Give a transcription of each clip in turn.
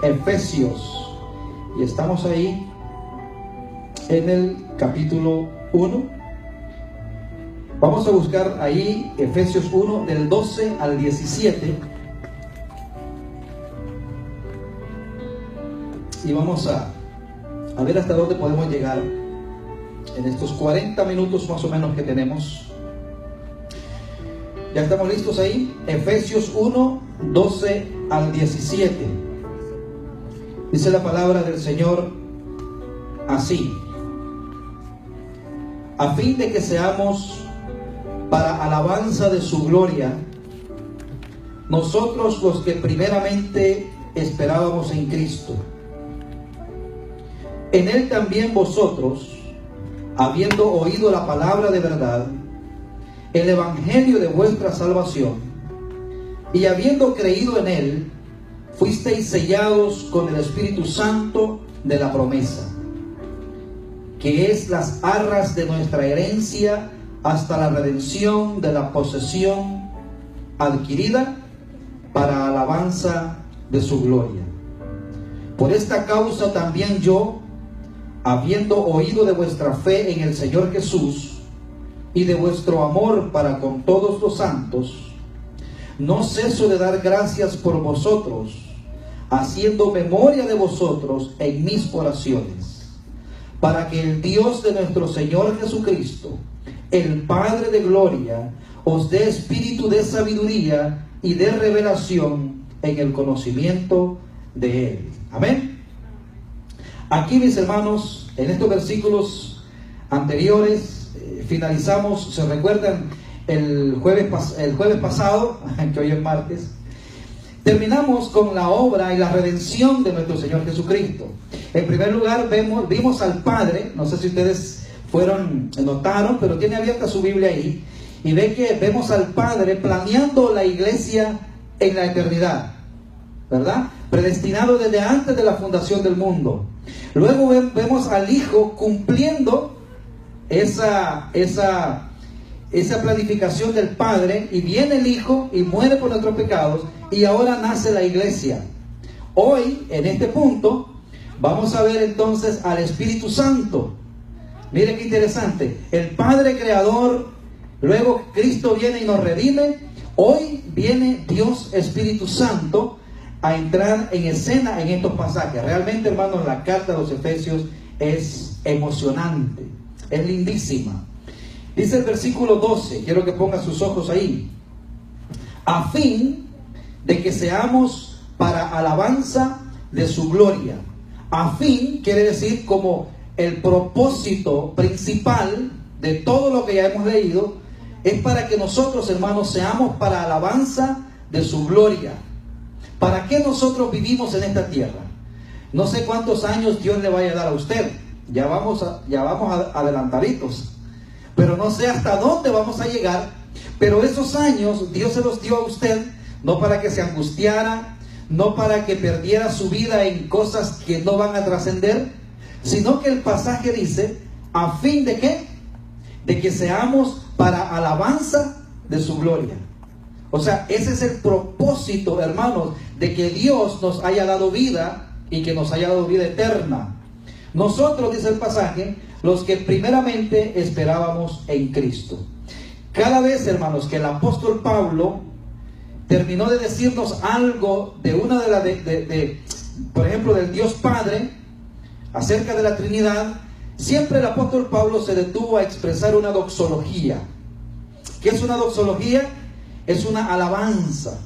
Efesios, y estamos ahí en el capítulo 1. Vamos a buscar ahí Efesios 1 del 12 al 17 y vamos a ver hasta dónde podemos llegar en estos 40 minutos más o menos que tenemos. ¿Ya estamos listos ahí? Efesios 1, 12 al 17. Dice la palabra del Señor así: a fin de que seamos para alabanza de su gloria, nosotros los que primeramente esperábamos en Cristo. En Él también vosotros, habiendo oído la palabra de verdad, el evangelio de vuestra salvación, y habiendo creído en Él, fuisteis sellados con el Espíritu Santo de la promesa, que es las arras de nuestra herencia hasta la redención de la posesión adquirida para alabanza de su gloria. Por esta causa también yo, habiendo oído de vuestra fe en el Señor Jesús y de vuestro amor para con todos los santos, no ceso de dar gracias por vosotros, haciendo memoria de vosotros en mis oraciones, para que el Dios de nuestro Señor Jesucristo, el Padre de gloria, os dé espíritu de sabiduría y de revelación en el conocimiento de Él. Amén. Aquí, mis hermanos, en estos versículos anteriores, finalizamos, se recuerdan, el jueves pasado, que hoy es martes, terminamos con la obra y la redención de nuestro Señor Jesucristo. En primer lugar, vimos al Padre. No sé si ustedes notaron, pero tiene abierta su Biblia ahí, y ve que vemos al Padre planeando la iglesia en la eternidad, ¿verdad? Predestinado desde antes de la fundación del mundo. Luego vemos al Hijo cumpliendo esa planificación del Padre, y viene el Hijo y muere por nuestros pecados, y ahora nace la iglesia. Hoy, en este punto, vamos a ver entonces al Espíritu Santo. Miren qué interesante. El Padre creador, luego Cristo viene y nos redime. Hoy viene Dios Espíritu Santo a entrar en escena en estos pasajes. Realmente, hermanos, la carta de los Efesios es emocionante, es lindísima. Dice el versículo 12, quiero que pongan sus ojos ahí: a fin de que seamos para alabanza de su gloria. A fin quiere decir como el propósito principal de todo lo que ya hemos leído, es para que nosotros, hermanos, seamos para alabanza de su gloria. ¿Para qué nosotros vivimos en esta tierra? No sé cuántos años Dios le vaya a dar a usted. Ya vamos adelantaditos. Pero no sé hasta dónde vamos a llegar. Pero esos años Dios se los dio a usted, no para que se angustiara, no para que perdiera su vida en cosas que no van a trascender, sino que el pasaje dice: a fin de ¿qué? De que seamos para alabanza de su gloria. O sea, ese es el propósito, hermanos, de que Dios nos haya dado vida, y que nos haya dado vida eterna. Nosotros, dice el pasaje, los que primeramente esperábamos en Cristo. Cada vez, hermanos, que el apóstol Pablo terminó de decirnos algo de una de las, por ejemplo, del Dios Padre, acerca de la Trinidad, siempre el apóstol Pablo se detuvo a expresar una doxología. ¿Qué es una doxología? Es una alabanza,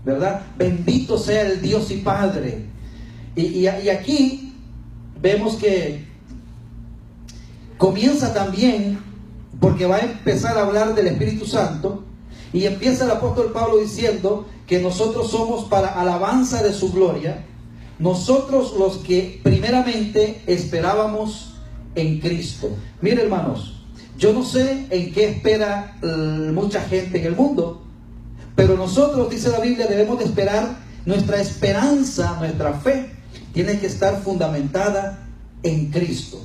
¿verdad? Bendito sea el Dios y Padre. Y aquí vemos que comienza también, porque va a empezar a hablar del Espíritu Santo, y empieza el apóstol Pablo diciendo que nosotros somos para alabanza de su gloria, nosotros los que primeramente esperábamos en Cristo. Mire, hermanos, yo no sé en qué espera mucha gente en el mundo, pero nosotros, dice la Biblia, debemos de esperar. Nuestra esperanza, nuestra fe tiene que estar fundamentada en Cristo.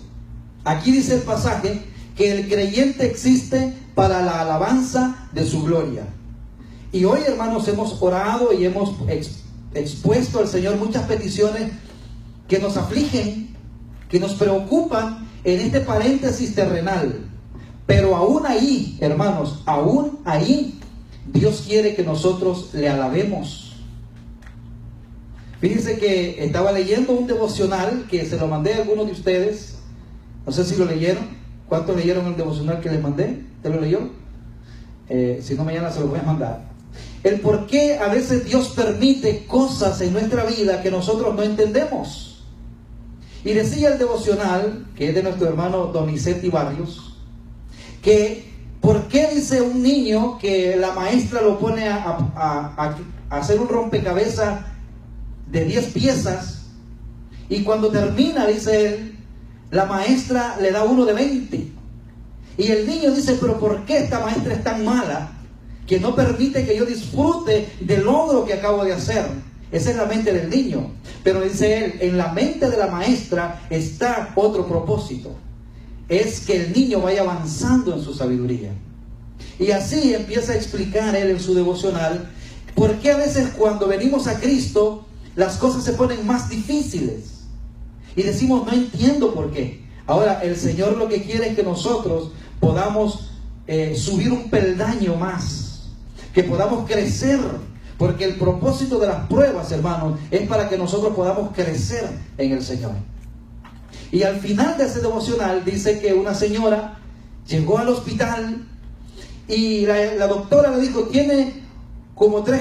Aquí dice el pasaje que el creyente existe para la alabanza de su gloria. Y hoy, hermanos, hemos orado y hemos expuesto al Señor muchas peticiones que nos afligen, que nos preocupan en este paréntesis terrenal. Pero aún ahí, hermanos, aún ahí, Dios quiere que nosotros le alabemos. Fíjense que estaba leyendo un devocional que se lo mandé a algunos de ustedes. No sé si lo leyeron. ¿Cuántos leyeron el devocional que les mandé? ¿Usted lo leyó? Si no, mañana se lo voy a mandar. El por qué a veces Dios permite cosas en nuestra vida que nosotros no entendemos. Y decía el devocional, que es de nuestro hermano Donizetti Barrios, que por qué dice un niño que la maestra lo pone a hacer un rompecabezas de 10 piezas, y cuando termina, dice él, la maestra le da uno de 20. Y el niño dice, pero ¿por qué esta maestra es tan mala que no permite que yo disfrute del logro que acabo de hacer? Esa es la mente del niño. Pero dice él, en la mente de la maestra está otro propósito. Es que el niño vaya avanzando en su sabiduría. Y así empieza a explicar él en su devocional por qué a veces cuando venimos a Cristo las cosas se ponen más difíciles. Y decimos, no entiendo por qué. Ahora, el Señor lo que quiere es que nosotros podamos subir un peldaño más, que podamos crecer, porque el propósito de las pruebas, hermanos, es para que nosotros podamos crecer en el Señor. Y al final de ese devocional dice que una señora llegó al hospital y la doctora le dijo, tiene como 3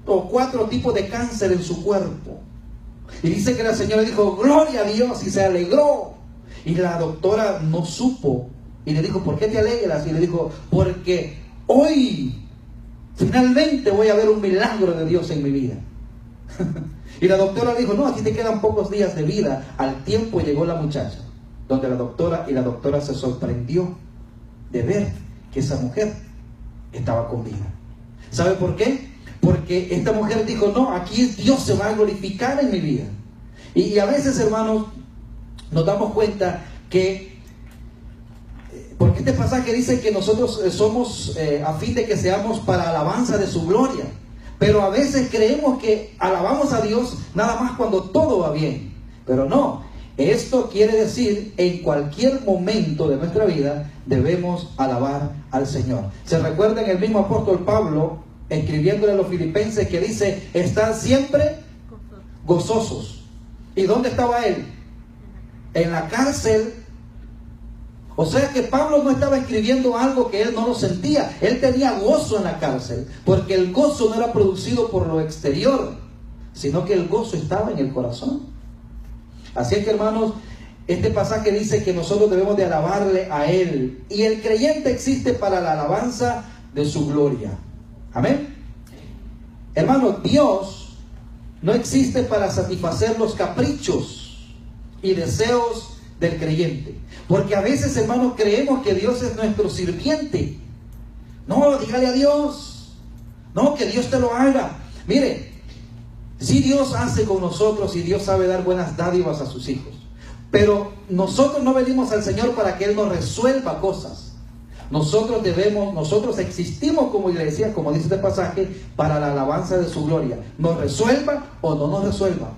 o 4 tipos de cáncer en su cuerpo. Y dice que la señora dijo, gloria a Dios, y se alegró. Y la doctora no supo. Y le dijo, ¿por qué te alegras? Y le dijo, porque hoy finalmente voy a ver un milagro de Dios en mi vida. Y la doctora le dijo, no, aquí te quedan pocos días de vida. Al tiempo llegó la muchacha, donde la doctora se sorprendió de ver que esa mujer estaba con vida. ¿Sabe por qué? Porque esta mujer dijo, no, aquí Dios se va a glorificar en mi vida. Y a veces, hermanos, nos damos cuenta que, porque este pasaje dice que nosotros somos a fin de que seamos para alabanza de su gloria. Pero a veces creemos que alabamos a Dios nada más cuando todo va bien. Pero no, esto quiere decir en cualquier momento de nuestra vida debemos alabar al Señor. ¿Se recuerdan el mismo apóstol Pablo escribiéndole a los filipenses que dice, estad siempre gozosos? ¿Y dónde estaba él? En la cárcel. O sea que Pablo no estaba escribiendo algo que él no lo sentía. Él tenía gozo en la cárcel, porque el gozo no era producido por lo exterior, sino que el gozo estaba en el corazón. Así es que, hermanos, este pasaje dice que nosotros debemos de alabarle a Él. Y el creyente existe para la alabanza de su gloria. Amén. Hermanos, Dios no existe para satisfacer los caprichos y deseos del creyente. Porque a veces, hermanos, creemos que Dios es nuestro sirviente. No, dígale a Dios. No, que Dios te lo haga. Mire, si Dios hace con nosotros y Dios sabe dar buenas dádivas a sus hijos. Pero nosotros no venimos al Señor para que Él nos resuelva cosas. Nosotros existimos como iglesia, como dice este pasaje, para la alabanza de su gloria. Nos resuelva o no nos resuelva.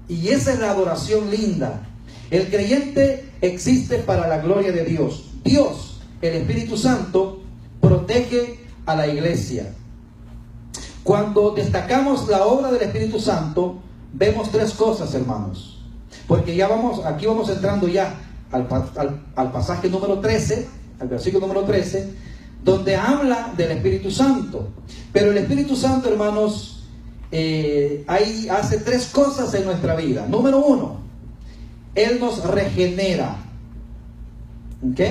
Y esa es la adoración linda. El creyente existe para la gloria de Dios. Dios, el Espíritu Santo, protege a la iglesia. Cuando destacamos la obra del Espíritu Santo, vemos 3 cosas, hermanos. Porque aquí vamos entrando ya al pasaje número 13, al versículo número 13, donde habla del Espíritu Santo. Pero el Espíritu Santo, hermanos, hace 3 cosas en nuestra vida. Número 1, Él nos regenera. ¿Ok?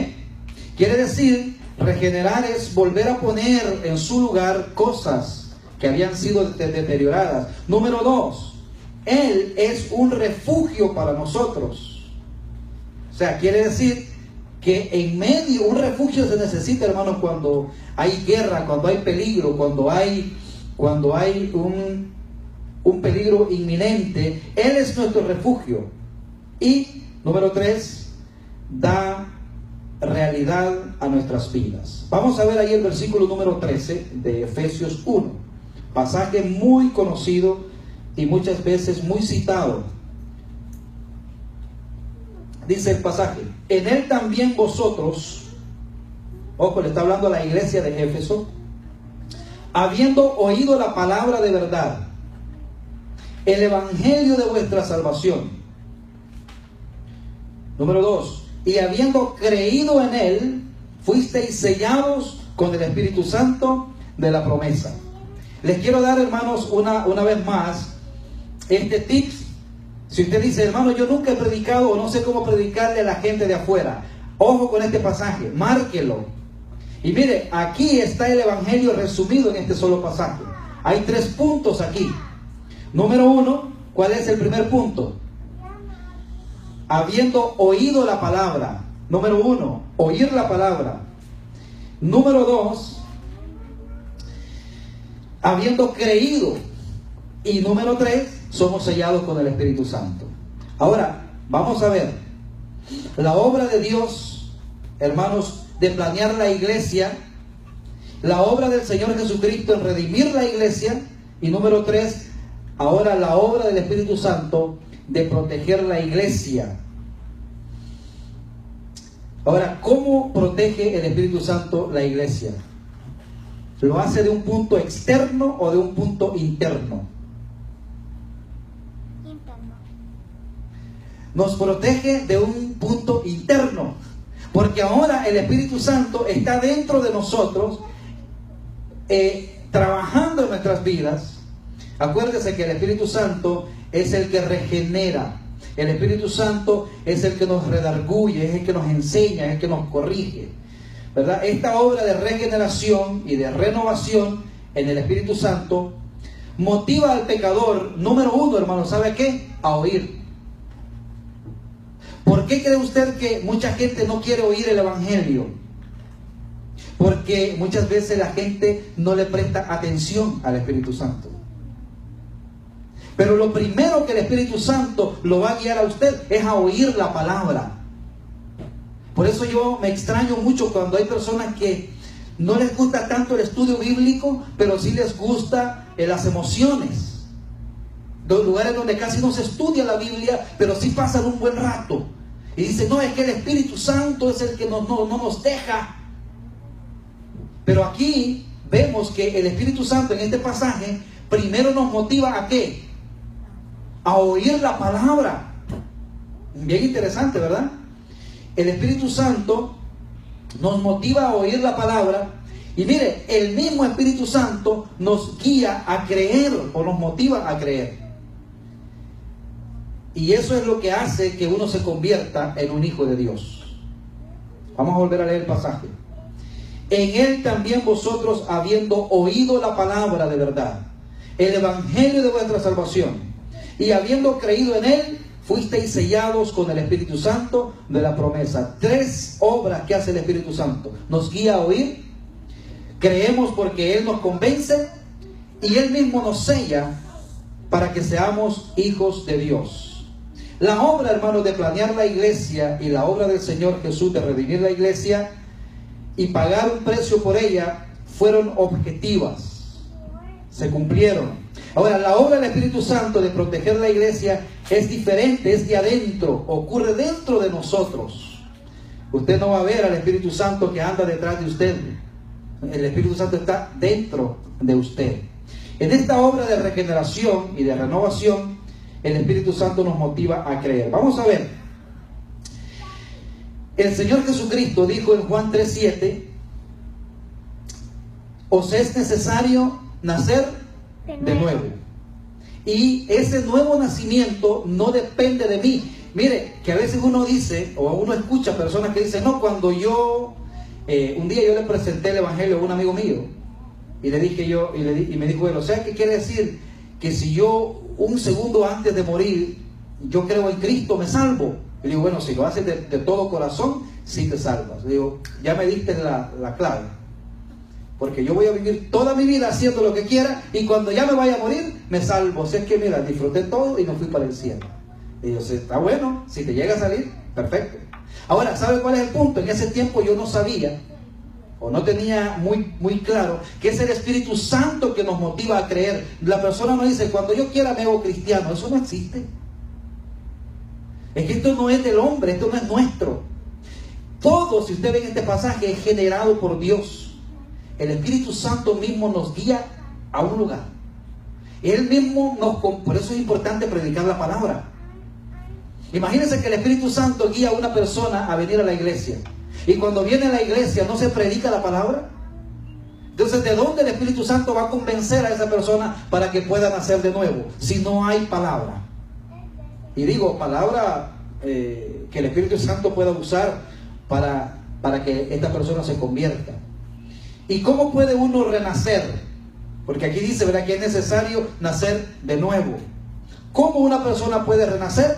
Quiere decir, regenerar es volver a poner en su lugar cosas que habían sido deterioradas. Número 2, Él es un refugio para nosotros. O sea, quiere decir que en medio, un refugio se necesita, hermanos, cuando hay guerra, cuando hay peligro, cuando hay un peligro inminente. Él es nuestro refugio. Y número 3, da realidad a nuestras vidas. Vamos a ver ahí el versículo número 13 de Efesios 1, pasaje muy conocido y muchas veces muy citado. Dice el pasaje: en él también vosotros, ojo, le está hablando a la iglesia de Éfeso, habiendo oído la palabra de verdad, el evangelio de vuestra salvación. Número 2, y habiendo creído en él, fuisteis sellados con el Espíritu Santo de la promesa. Les quiero dar, hermanos, una vez más este tips. Si usted dice: hermano, yo nunca he predicado o no sé cómo predicarle a la gente de afuera, ojo con este pasaje, márquelo. Y mire, aquí está el evangelio resumido en este solo pasaje. Hay 3 puntos aquí. Número 1, ¿cuál es el primer punto? Habiendo oído la palabra. Número 1, oír la palabra. Número 2, habiendo creído. Y número 3, somos sellados con el Espíritu Santo. Ahora, vamos a ver la obra de Dios, hermanos, de planear la iglesia, la obra del Señor Jesucristo en redimir la iglesia, y número 3, ahora la obra del Espíritu Santo de proteger la iglesia. Ahora, ¿cómo protege el Espíritu Santo la iglesia? ¿Lo hace de un punto externo o de un punto interno? Interno. Nos protege de un punto interno, porque ahora el Espíritu Santo está dentro de nosotros, trabajando en nuestras vidas. Acuérdese que el Espíritu Santo es el que regenera. El Espíritu Santo es el que nos redarguye, es el que nos enseña, es el que nos corrige, ¿verdad? Esta obra de regeneración y de renovación en el Espíritu Santo motiva al pecador, número 1, hermano, ¿sabe qué? A oír. ¿Por qué cree usted que mucha gente no quiere oír el evangelio? Porque muchas veces la gente no le presta atención al Espíritu Santo. Pero lo primero que el Espíritu Santo lo va a guiar a usted es a oír la palabra. Por eso yo me extraño mucho cuando hay personas que no les gusta tanto el estudio bíblico, pero sí les gusta las emociones. Los lugares donde casi no se estudia la Biblia, pero sí pasan un buen rato. Y dicen: no, es que el Espíritu Santo es el que no nos deja. Pero aquí vemos que el Espíritu Santo en este pasaje primero nos motiva ¿a qué? A oír la palabra. Bien interesante, ¿verdad? El Espíritu Santo nos motiva a oír la palabra. Y mire, el mismo Espíritu Santo nos guía a creer, o nos motiva a creer. Y eso es lo que hace que uno se convierta en un hijo de Dios. Vamos a volver a leer el pasaje. En él también vosotros, habiendo oído la palabra de verdad, el evangelio de vuestra salvación, y habiendo creído en él, fuisteis sellados con el Espíritu Santo de la promesa. 3 obras que hace el Espíritu Santo: nos guía a oír, creemos porque él nos convence, y él mismo nos sella para que seamos hijos de Dios. La obra, hermanos, de planear la iglesia y la obra del Señor Jesús de redimir la iglesia y pagar un precio por ella fueron objetivas, se cumplieron. Ahora, la obra del Espíritu Santo de proteger la iglesia es diferente, es de adentro, ocurre dentro de nosotros. Usted no va a ver al Espíritu Santo que anda detrás de usted. El Espíritu Santo está dentro de usted. En esta obra de regeneración y de renovación, el Espíritu Santo nos motiva a creer. Vamos a ver. El Señor Jesucristo dijo en Juan 3:7: os es necesario nacer de nuevo. Y ese nuevo nacimiento no depende de mí. Mire, que a veces uno dice, o uno escucha personas que dicen: no, cuando yo, un día yo le presenté el evangelio a un amigo mío, y le dije yo, y me dijo él: o sea, ¿qué quiere decir? Que si yo un segundo antes de morir, yo creo en Cristo, me salvo. Y digo: bueno, si lo haces de todo corazón, sí te salvas. Le digo: ya me diste la clave. Porque yo voy a vivir toda mi vida haciendo lo que quiera, y cuando ya me vaya a morir, me salvo. O sea, es que mira, disfruté todo y no fui para el cielo. Y yo: está bueno, si te llega a salir, perfecto. Ahora, ¿sabe cuál es el punto? En ese tiempo yo no sabía o no tenía muy claro que es el Espíritu Santo que nos motiva a creer. La persona no dice, cuando yo quiera me hago cristiano. Eso no existe. Es que esto no es del hombre, esto no es nuestro. Todo, si usted ve en este pasaje, es generado por Dios. El Espíritu Santo mismo nos guía a un lugar. Él mismo por eso es importante predicar la palabra. Imagínense que el Espíritu Santo guía a una persona a venir a la iglesia. Y cuando viene a la iglesia no se predica la palabra. Entonces, ¿de dónde el Espíritu Santo va a convencer a esa persona para que pueda nacer de nuevo? Si no hay palabra. Y digo, palabra que el Espíritu Santo pueda usar para que esta persona se convierta. ¿Y cómo puede uno renacer? Porque aquí dice, ¿verdad?, que es necesario nacer de nuevo. ¿Cómo una persona puede renacer?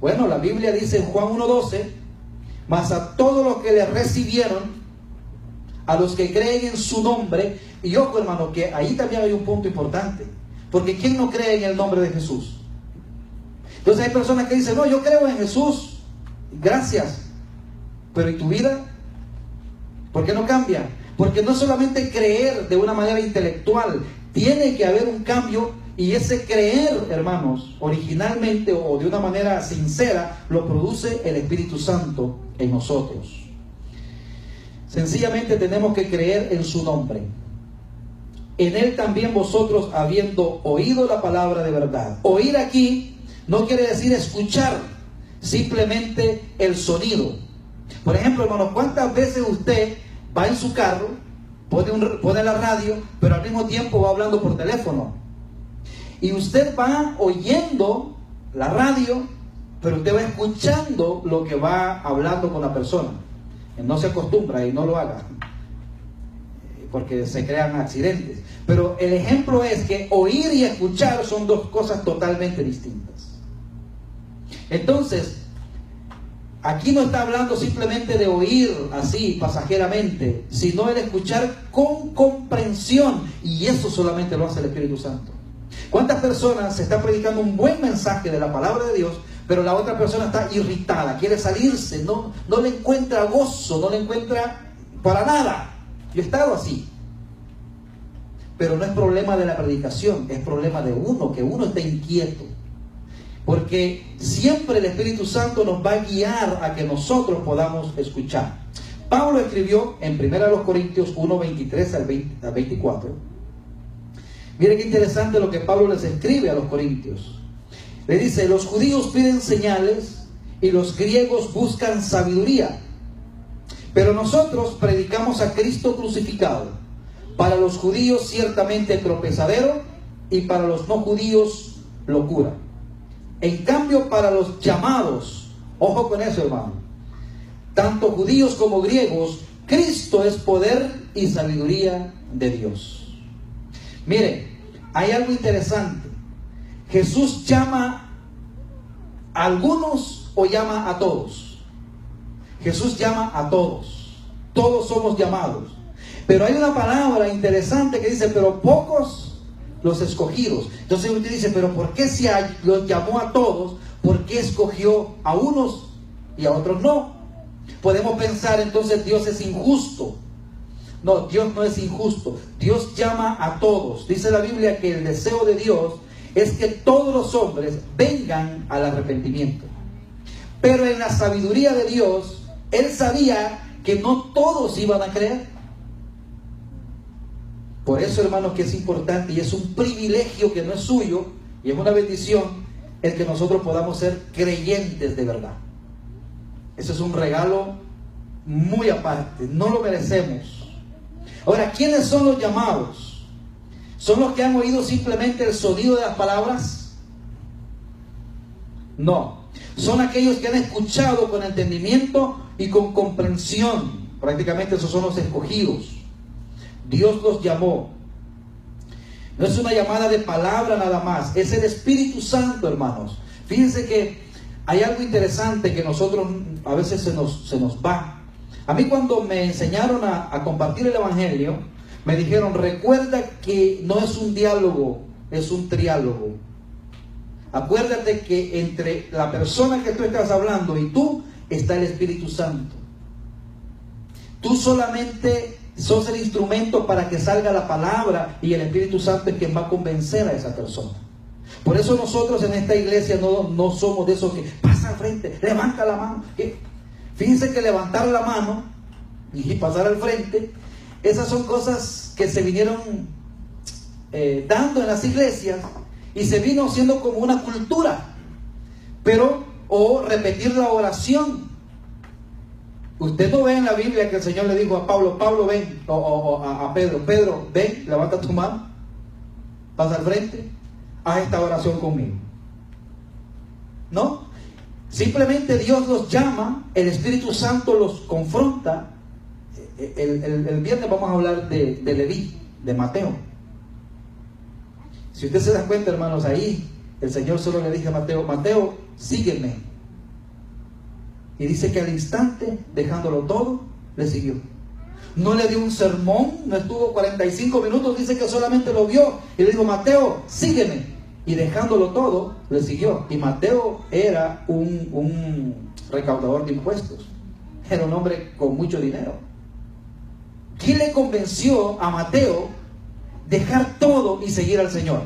Bueno, la Biblia dice en Juan 1:12, mas a todos los que le recibieron, a los que creen en su nombre. Y ojo, hermano, que ahí también hay un punto importante, porque ¿quién no cree en el nombre de Jesús? Entonces hay personas que dicen, no, yo creo en Jesús, gracias, pero ¿y tu vida? ¿Por qué no cambia? Porque no solamente creer de una manera intelectual, tiene que haber un cambio, y ese creer, hermanos, originalmente o de una manera sincera, lo produce el Espíritu Santo en nosotros. Sencillamente tenemos que creer en su nombre. En él también vosotros, habiendo oído la palabra de verdad. Oír aquí no quiere decir escuchar simplemente el sonido. Por ejemplo, hermanos, ¿cuántas veces usted va en su carro, pone la radio, pero al mismo tiempo va hablando por teléfono? Y usted va oyendo la radio, pero usted va escuchando lo que va hablando con la persona. No se acostumbra y no lo haga, porque se crean accidentes. Pero el ejemplo es que oír y escuchar son dos cosas totalmente distintas. Entonces, aquí no está hablando simplemente de oír así pasajeramente, sino el escuchar con comprensión, y eso solamente lo hace el Espíritu Santo. ¿Cuántas personas se está predicando un buen mensaje de la palabra de Dios, pero la otra persona está irritada, quiere salirse, no le encuentra gozo, no le encuentra para nada? Yo he estado así. Pero no es problema de la predicación, es problema de uno, que uno está inquieto. Porque siempre el Espíritu Santo nos va a guiar a que nosotros podamos escuchar. Pablo escribió en 1 Corintios 1, 23 al 24. Miren qué interesante lo que Pablo les escribe a los corintios. Le dice, los judíos piden señales y los griegos buscan sabiduría. Pero nosotros predicamos a Cristo crucificado. Para los judíos ciertamente tropezadero y para los no judíos locura. En cambio, para los llamados, ojo con eso, hermano, tanto judíos como griegos, Cristo es poder y sabiduría de Dios. Mire, hay algo interesante. Jesús llama a algunos o llama a todos. Jesús llama a todos. Todos somos llamados. Pero hay una palabra interesante que dice, pero pocos los escogidos. Entonces usted dice, pero ¿por qué si los llamó a todos? ¿Por qué escogió a unos y a otros no? Podemos pensar entonces Dios es injusto. No, Dios no es injusto. Dios llama a todos. Dice la Biblia que el deseo de Dios es que todos los hombres vengan al arrepentimiento. Pero en la sabiduría de Dios, Él sabía que no todos iban a creer. Por eso, hermanos, que es importante y es un privilegio que no es suyo, y es una bendición el que nosotros podamos ser creyentes de verdad. Eso es un regalo muy aparte, no lo merecemos. Ahora, ¿quiénes son los llamados? ¿Son los que han oído simplemente el sonido de las palabras? No, son aquellos que han escuchado con entendimiento y con comprensión. Prácticamente esos son los escogidos. Dios los llamó. No es una llamada de palabra nada más, es el Espíritu Santo, hermanos. Fíjense que hay algo interesante que nosotros a veces se nos va. A mí cuando me enseñaron a compartir el Evangelio, me dijeron, recuerda que no es un diálogo, es un triálogo. Acuérdate que entre la persona que tú estás hablando y tú está el Espíritu Santo. Tú solamente sos el instrumento para que salga la palabra, y el Espíritu Santo es quien va a convencer a esa persona. Por eso nosotros en esta iglesia no somos de esos que pasa al frente, levanta la mano. Fíjense que levantar la mano y pasar al frente, esas son cosas que se vinieron dando en las iglesias, y se vino siendo como una cultura. Pero, o repetir la oración. Usted no ve en la Biblia que el Señor le dijo a Pablo, Pablo ven, o a Pedro, Pedro ven, levanta tu mano, pasa al frente, haz esta oración conmigo. No, simplemente Dios los llama, el Espíritu Santo los confronta. El viernes vamos a hablar de Leví, de Mateo. Si usted se da cuenta, hermanos, ahí el Señor solo le dice a Mateo, Mateo, sígueme. Y dice que al instante, dejándolo todo, le siguió. No le dio un sermón, no estuvo 45 minutos, dice que solamente lo vio y le dijo, Mateo, sígueme. Y dejándolo todo, le siguió. Y Mateo era un recaudador de impuestos. Era un hombre con mucho dinero. ¿Quién le convenció a Mateo dejar todo y seguir al Señor?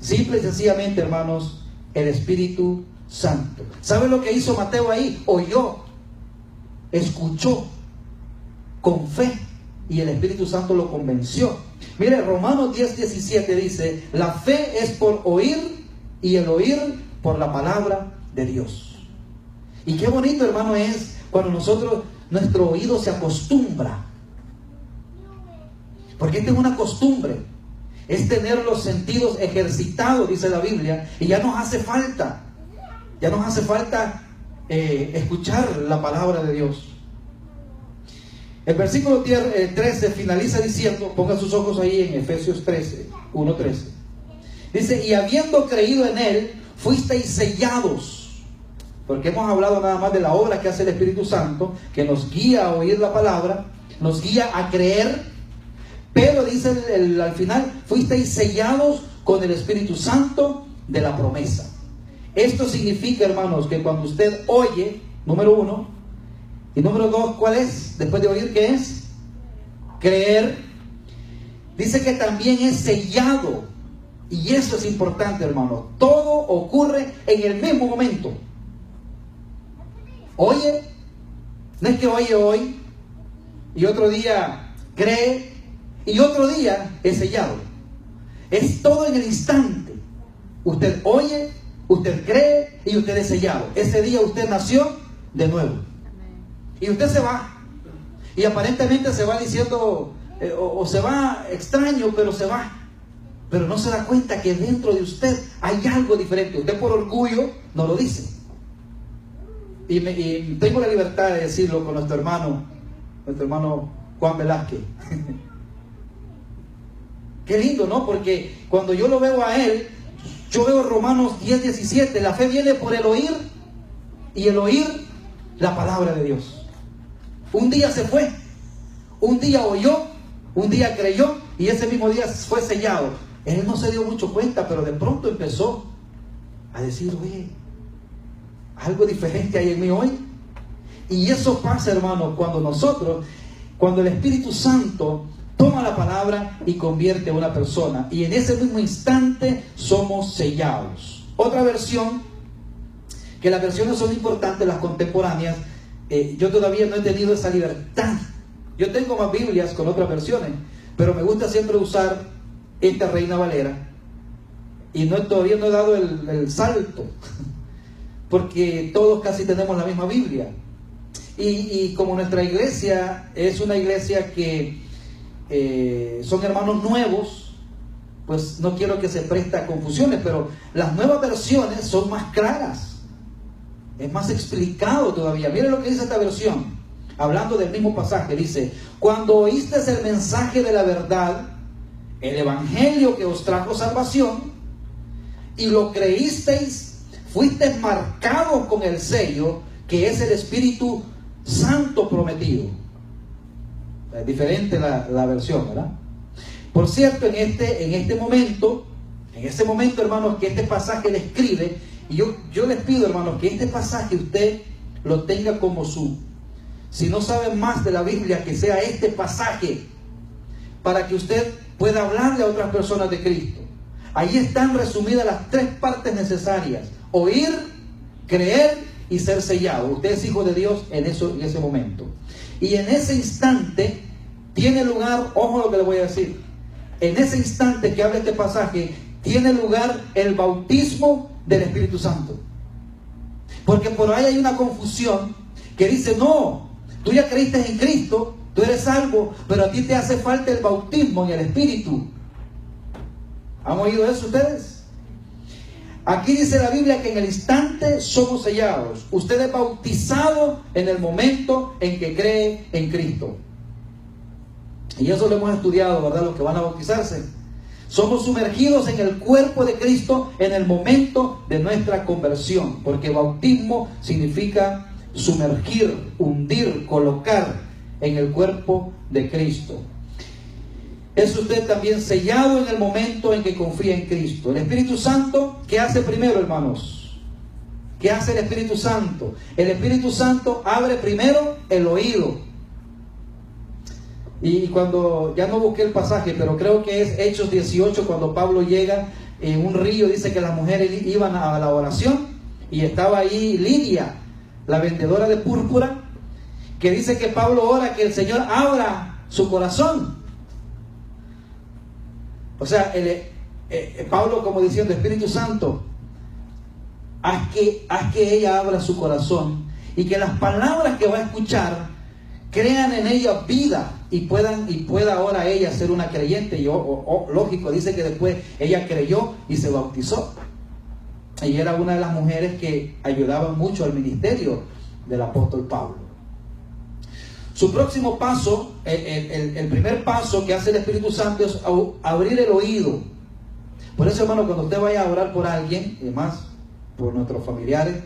Simple y sencillamente, hermanos, el Espíritu Santo. ¿Sabe lo que hizo Mateo ahí? Oyó, escuchó con fe, y el Espíritu Santo lo convenció. Mire, Romanos 10:17 dice, la fe es por oír, y el oír por la palabra de Dios. Y qué bonito, hermano, es cuando nuestro oído se acostumbra. Porque esta es una costumbre, es tener los sentidos ejercitados, dice la Biblia, y ya nos hace falta escuchar la palabra de Dios. El versículo 13 finaliza diciendo, pongan sus ojos ahí en Efesios 1:13. Dice, y habiendo creído en Él, fuisteis sellados. Porque hemos hablado nada más de la obra que hace el Espíritu Santo, que nos guía a oír la palabra, nos guía a creer. Pero dice al final, fuisteis sellados con el Espíritu Santo de la promesa. Esto significa, hermanos, que cuando usted oye, número uno, y número dos, ¿cuál es? Después de oír, ¿qué es? Creer. Dice que también es sellado. Y eso es importante, hermanos. Todo ocurre en el mismo momento. Oye, no es que oye hoy, y otro día cree, y otro día es sellado. Es todo en el instante. Usted oye, usted cree y usted es sellado. Ese día usted nació de nuevo. Y usted se va. Y aparentemente se va diciendo, o se va extraño, pero se va. Pero no se da cuenta que dentro de usted hay algo diferente. Usted por orgullo no lo dice. Y tengo la libertad de decirlo con nuestro hermano Juan Velázquez. Qué lindo, ¿no? Porque cuando yo lo veo a él, yo veo Romanos 10:17. La fe viene por el oír, y el oír la palabra de Dios. Un día se fue, un día oyó, un día creyó, y ese mismo día fue sellado. Él no se dio mucho cuenta, pero de pronto empezó a decir, oye, algo diferente hay en mí hoy. Y eso pasa, hermano, cuando el Espíritu Santo toma la palabra y convierte a una persona, y en ese mismo instante somos sellados. Otra versión, que las versiones son importantes, las contemporáneas, yo todavía no he tenido esa libertad. Yo tengo más Biblias con otras versiones, pero me gusta siempre usar esta Reina Valera, y todavía no he dado el salto, porque todos casi tenemos la misma Biblia. Y como nuestra iglesia es una iglesia que son hermanos nuevos, pues no quiero que se preste a confusiones, pero las nuevas versiones son más claras, es más explicado todavía. Miren lo que dice esta versión, hablando del mismo pasaje. Dice, cuando oísteis el mensaje de la verdad, el evangelio que os trajo salvación, y lo creísteis, fuisteis marcados con el sello, que es el Espíritu Santo prometido. Es diferente la versión, ¿verdad? Por cierto, en este momento, hermanos, que este pasaje le escribe, y yo les pido, hermanos, que este pasaje usted lo tenga como su si no sabe más de la Biblia, que sea este pasaje, para que usted pueda hablarle a otras personas de Cristo. Ahí están resumidas las 3 partes necesarias: oír, creer y ser sellado. Usted es hijo de Dios en ese momento. Y en ese instante tiene lugar, ojo lo que le voy a decir, en ese instante que habla este pasaje, tiene lugar el bautismo del Espíritu Santo. Porque por ahí hay una confusión que dice: no, tú ya creíste en Cristo, tú eres salvo, pero a ti te hace falta el bautismo en el Espíritu. ¿Han oído eso ustedes? Aquí dice la Biblia que en el instante somos sellados. Usted es bautizado en el momento en que cree en Cristo. Y eso lo hemos estudiado, ¿verdad? Los que van a bautizarse. Somos sumergidos en el cuerpo de Cristo en el momento de nuestra conversión. Porque bautismo significa sumergir, hundir, colocar en el cuerpo de Cristo. Es usted también sellado en el momento en que confía en Cristo. El Espíritu Santo, ¿qué hace primero, hermanos? ¿Qué hace el Espíritu Santo? El Espíritu Santo abre primero el oído. Y cuando, ya no busqué el pasaje, pero creo que es Hechos 18, cuando Pablo llega en un río, dice que las mujeres iban a la oración, y estaba ahí Lidia, la vendedora de púrpura, que dice que Pablo ora que el Señor abra su corazón. O sea, Pablo como diciendo: Espíritu Santo, haz que ella abra su corazón y que las palabras que va a escuchar crean en ella vida y pueda ahora ella ser una creyente. Y lógico, dice que después ella creyó y se bautizó. Ella era una de las mujeres que ayudaban mucho al ministerio del apóstol Pablo. Su próximo paso, el primer paso que hace el Espíritu Santo es abrir el oído. Por eso, hermano, cuando usted vaya a orar por alguien, y además por nuestros familiares,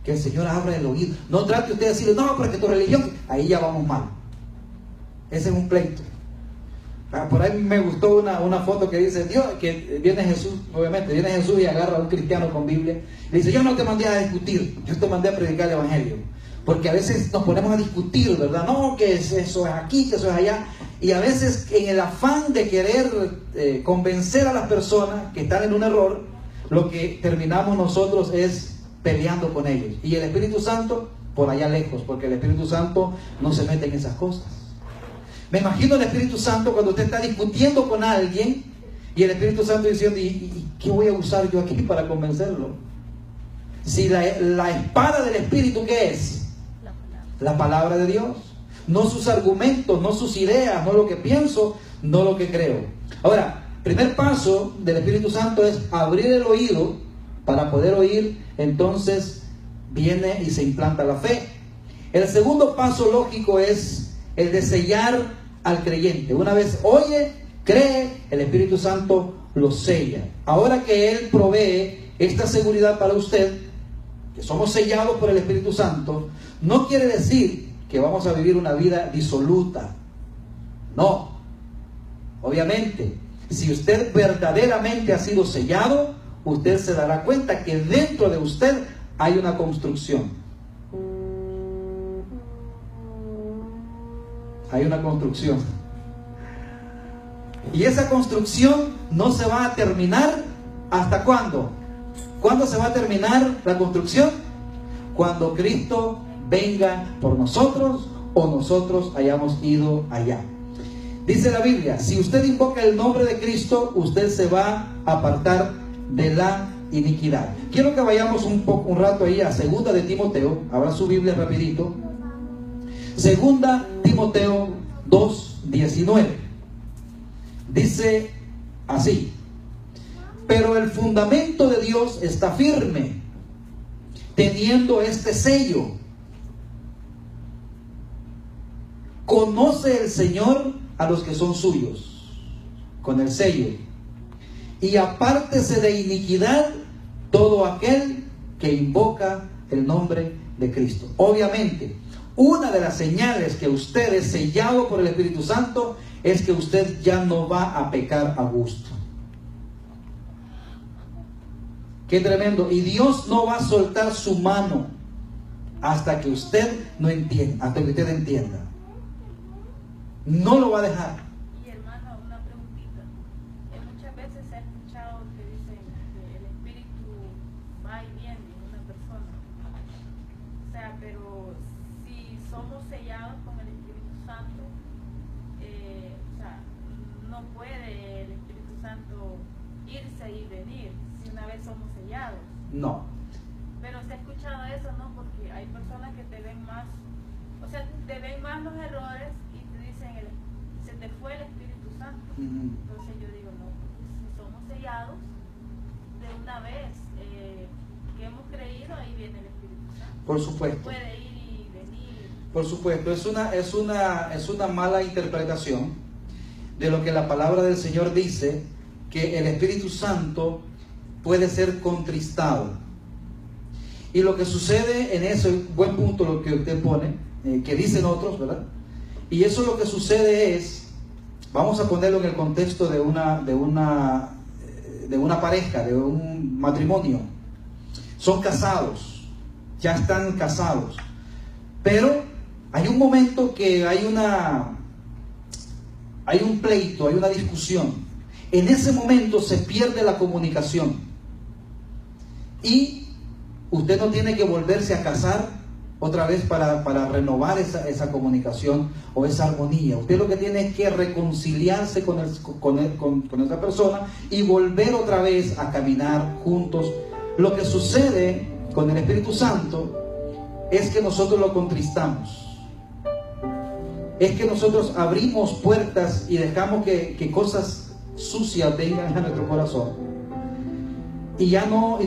que el Señor abra el oído. No trate usted de decirle: no, pero es que tu religión, ahí ya vamos mal. Ese es un pleito. Por ahí me gustó una foto que dice: Dios, que viene Jesús, obviamente, viene Jesús y agarra a un cristiano con Biblia. Le dice: yo no te mandé a discutir, yo te mandé a predicar el Evangelio. Porque a veces nos ponemos a discutir, ¿verdad? No, que eso es aquí, que eso es allá. Y a veces en el afán de querer convencer a las personas que están en un error, lo que terminamos nosotros es peleando con ellos. Y el Espíritu Santo por allá lejos, porque el Espíritu Santo no se mete en esas cosas. Me imagino el Espíritu Santo cuando usted está discutiendo con alguien y el Espíritu Santo diciendo: ¿y qué voy a usar yo aquí para convencerlo? Si la espada del Espíritu, ¿qué es? La palabra de Dios. No sus argumentos, no sus ideas, no lo que pienso, no lo que creo. Ahora, primer paso del Espíritu Santo es abrir el oído para poder oír. Entonces viene y se implanta la fe. El segundo paso lógico es el de sellar al creyente. Una vez oye, cree, el Espíritu Santo lo sella. Ahora que Él provee esta seguridad para usted, que somos sellados por el Espíritu Santo, no quiere decir que vamos a vivir una vida disoluta. No. Obviamente, si usted verdaderamente ha sido sellado, usted se dará cuenta que dentro de usted hay una construcción. Hay una construcción. Y esa construcción no se va a terminar. ¿Hasta cuándo? ¿Cuándo se va a terminar la construcción? Cuando Cristo venga por nosotros o nosotros hayamos ido allá. Dice la Biblia: si usted invoca el nombre de Cristo, usted se va a apartar de la iniquidad. Quiero que vayamos un rato ahí a 2 de Timoteo. Abra su Biblia rapidito. 2 Timoteo 2:19. Dice así: pero el fundamento de Dios está firme, teniendo este sello. Conoce el Señor a los que son suyos, con el sello. Y apártese de iniquidad todo aquel que invoca el nombre de Cristo. Obviamente, una de las señales que usted es sellado por el Espíritu Santo es que usted ya no va a pecar a gusto. Qué tremendo. Y Dios no va a soltar su mano. hasta que usted no entienda, hasta que usted entienda. No lo va a dejar. Y hermano, una preguntita. Muchas veces se ha escuchado que dicen que el espíritu va y viene en una persona. O sea, pero si somos sellados con el Espíritu Santo, o sea, no puede el Espíritu Santo irse y venir si una vez somos sellados. No. Pero se ha escuchado eso, ¿no? Porque hay personas que te ven más, o sea, te ven más los errores y te dicen, se te fue el Espíritu Santo. Entonces yo digo, no, si somos sellados, de una vez que hemos creído, ahí viene el Espíritu Santo. Por supuesto. Puede ir y venir. Por supuesto, es una mala interpretación de lo que la palabra del Señor dice, que el Espíritu Santo puede ser contristado. Y lo que sucede en eso, buen punto lo que usted pone, que dicen otros, ¿verdad? Y eso lo que sucede es, vamos a ponerlo en el contexto de una pareja, de un matrimonio. Son casados, ya están casados, pero hay un momento que hay un pleito, hay una discusión. En ese momento se pierde la comunicación y usted no tiene que volverse a casar otra vez para renovar esa comunicación o esa armonía. Usted lo que tiene es que reconciliarse con esa persona y volver otra vez a caminar juntos. Lo que sucede con el Espíritu Santo es que nosotros lo contristamos. Es que nosotros abrimos puertas y dejamos que cosas sucias vengan a nuestro corazón. Y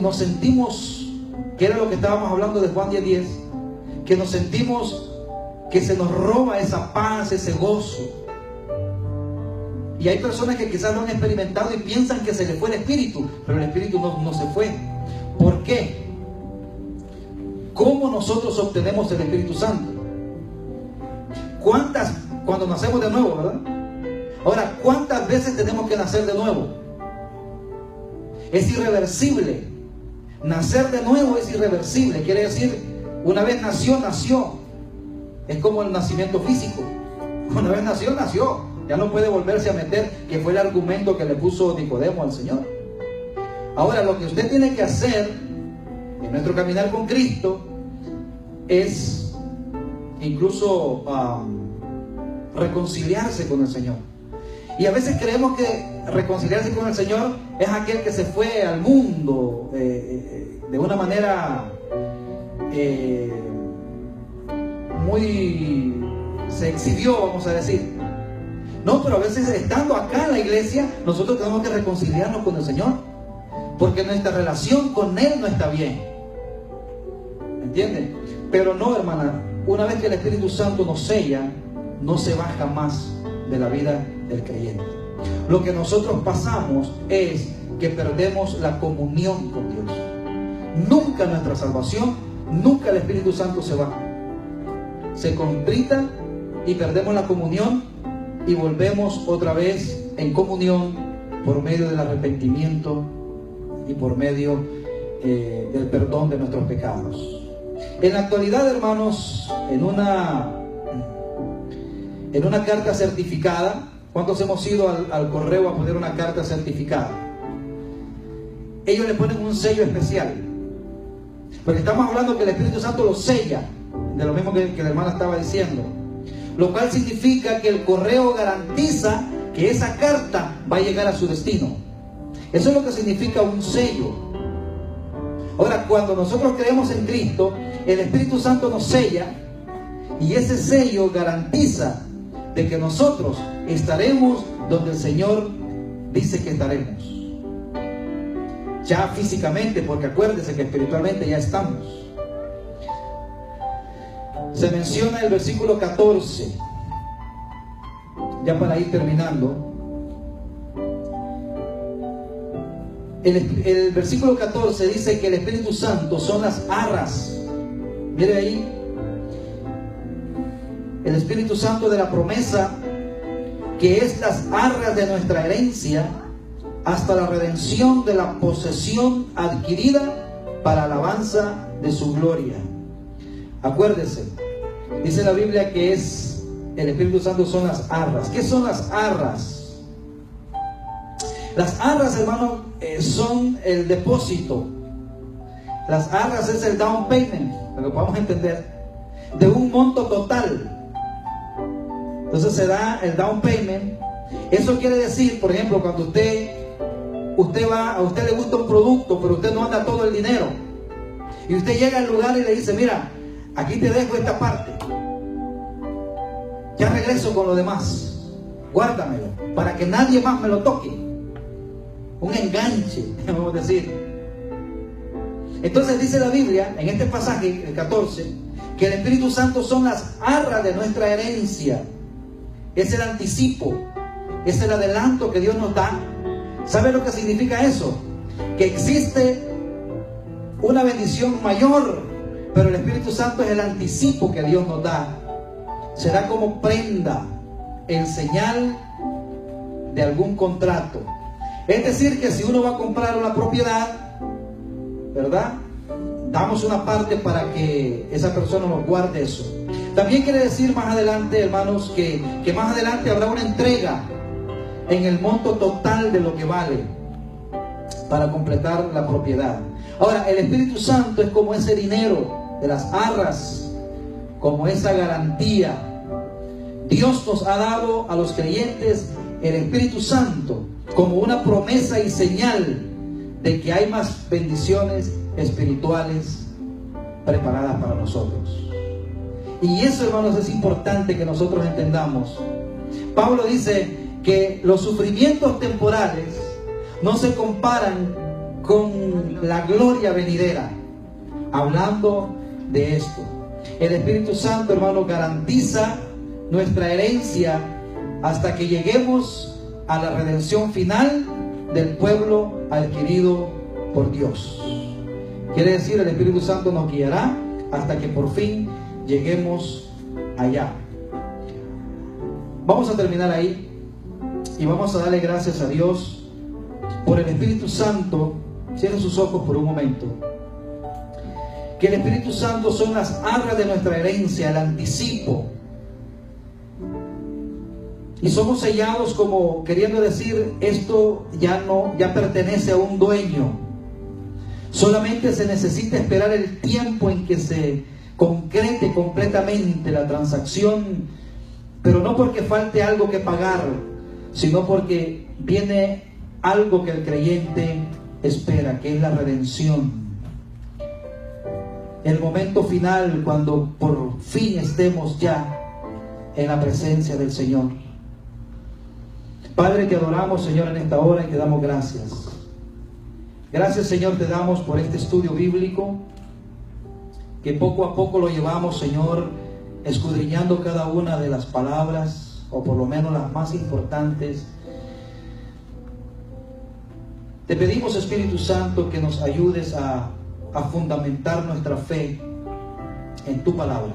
nos sentimos, que era lo que estábamos hablando de Juan 10:10, que nos sentimos que se nos roba esa paz, ese gozo. Y hay personas que quizás lo han experimentado y piensan que se le fue el Espíritu, pero el Espíritu no se fue. ¿Por qué? ¿Cómo nosotros obtenemos el Espíritu Santo? Cuando nacemos de nuevo, ¿verdad? Ahora, ¿cuántas veces tenemos que nacer de nuevo? Es irreversible. Nacer de nuevo es irreversible. Quiere decir, una vez nació. Es como el nacimiento físico. Una vez nació. Ya no puede volverse a meter, que fue el argumento que le puso Nicodemo al Señor. Ahora, lo que usted tiene que hacer en nuestro caminar con Cristo es incluso reconciliarse con el Señor. Y a veces creemos que reconciliarse con el Señor es aquel que se fue al mundo de una manera se exhibió, vamos a decir. No, pero a veces estando acá en la iglesia, nosotros tenemos que reconciliarnos con el Señor, porque nuestra relación con Él no está bien. ¿Entienden? Pero no, hermana, una vez que el Espíritu Santo nos sella, no se va jamás de la vida del creyente. Lo que nosotros pasamos es que perdemos la comunión con Dios. Nunca nuestra salvación, nunca el Espíritu Santo se va. Se contrita y perdemos la comunión y volvemos otra vez en comunión por medio del arrepentimiento y por medio del perdón de nuestros pecados. En la actualidad, hermanos, en una carta certificada, ¿cuántos hemos ido al correo a poner una carta certificada? Ellos le ponen un sello especial, porque estamos hablando que el Espíritu Santo lo sella, de lo mismo que la hermana estaba diciendo, lo cual significa que el correo garantiza que esa carta va a llegar a su destino. Eso es lo que significa un sello. Ahora, cuando nosotros creemos en Cristo, el Espíritu Santo nos sella, y ese sello garantiza de que nosotros estaremos donde el Señor dice que estaremos. Ya físicamente, porque acuérdese que espiritualmente ya estamos. Se menciona el versículo 14, ya para ir terminando. El versículo 14 dice que el Espíritu Santo son las arras. Mire ahí. El Espíritu Santo de la promesa, que es las arras de nuestra herencia hasta la redención de la posesión adquirida para alabanza de su gloria. Acuérdese, dice la Biblia que es el Espíritu Santo son las arras. ¿Qué son las arras? Las arras, hermano, son el depósito. Las arras es el down payment, para que podamos entender, de un monto total. Entonces se da el down payment. Eso quiere decir, por ejemplo, cuando a usted le gusta un producto, pero usted no anda todo el dinero, y usted llega al lugar y le dice: mira, aquí te dejo esta parte, ya regreso con lo demás, guárdamelo para que nadie más me lo toque. Un enganche, vamos a decir. Entonces dice la Biblia en este pasaje, el 14, que el Espíritu Santo son las arras de nuestra herencia. Es el anticipo, es el adelanto que Dios nos da. ¿Sabe lo que significa eso? Que existe una bendición mayor, pero el Espíritu Santo es el anticipo que Dios nos da. Será como prenda en señal de algún contrato. Es decir, que si uno va a comprar una propiedad, ¿verdad?, damos una parte para que esa persona nos guarde eso. También quiere decir más adelante, hermanos, que más adelante habrá una entrega en el monto total de lo que vale para completar la propiedad. Ahora, el Espíritu Santo es como ese dinero de las arras, como esa garantía. Dios nos ha dado a los creyentes el Espíritu Santo como una promesa y señal de que hay más bendiciones espirituales preparadas para nosotros. Y eso, hermanos, es importante que nosotros entendamos. Pablo dice que los sufrimientos temporales no se comparan con la gloria venidera. Hablando de esto, el Espíritu Santo, hermano, garantiza nuestra herencia hasta que lleguemos a la redención final del pueblo adquirido por Dios. Quiere decir, el Espíritu Santo nos guiará hasta que por fin lleguemos allá. Vamos a terminar ahí y vamos a darle gracias a Dios por el Espíritu Santo. Cierren sus ojos por un momento. Que el Espíritu Santo son las arras de nuestra herencia, el anticipo. Y somos sellados como queriendo decir, esto ya pertenece a un dueño. Solamente se necesita esperar el tiempo en que se concrete completamente la transacción, pero no porque falte algo que pagar, sino porque viene algo que el creyente espera, que es la redención. El momento final, cuando por fin estemos ya en la presencia del Señor. Padre, te adoramos, Señor, en esta hora y te damos gracias. Gracias, Señor, te damos por este estudio bíblico, que poco a poco lo llevamos, Señor, escudriñando cada una de las palabras, o por lo menos las más importantes. Te pedimos, Espíritu Santo, que nos ayudes a fundamentar nuestra fe en tu palabra.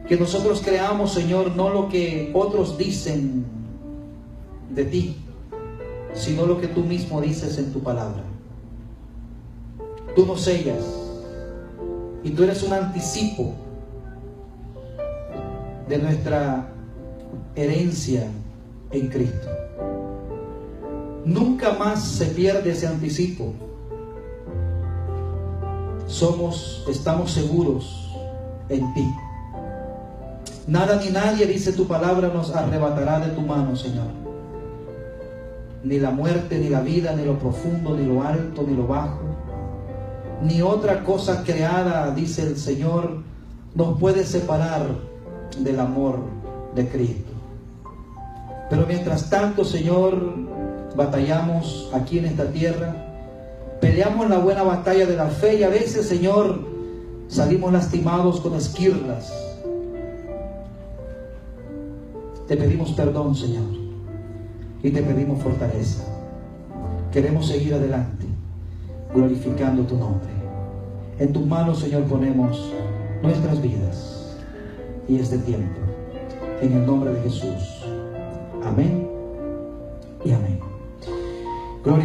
Que nosotros creamos, Señor, no lo que otros dicen de ti, sino lo que tú mismo dices en tu palabra. Tú nos sellas y tú eres un anticipo de nuestra herencia en Cristo. Nunca más se pierde ese anticipo. Estamos seguros en ti. Nada ni nadie, dice tu palabra, nos arrebatará de tu mano, Señor. Ni la muerte, ni la vida, ni lo profundo, ni lo alto, ni lo bajo, ni otra cosa creada, dice el Señor, nos puede separar del amor de Cristo. Pero mientras tanto, Señor, batallamos aquí en esta tierra, peleamos la buena batalla de la fe, y a veces, Señor, salimos lastimados con esquirlas. Te pedimos perdón, Señor, y te pedimos fortaleza. Queremos seguir adelante, glorificando tu nombre. En tus manos, Señor, ponemos nuestras vidas y este tiempo. En el nombre de Jesús. Amén y amén. Gloria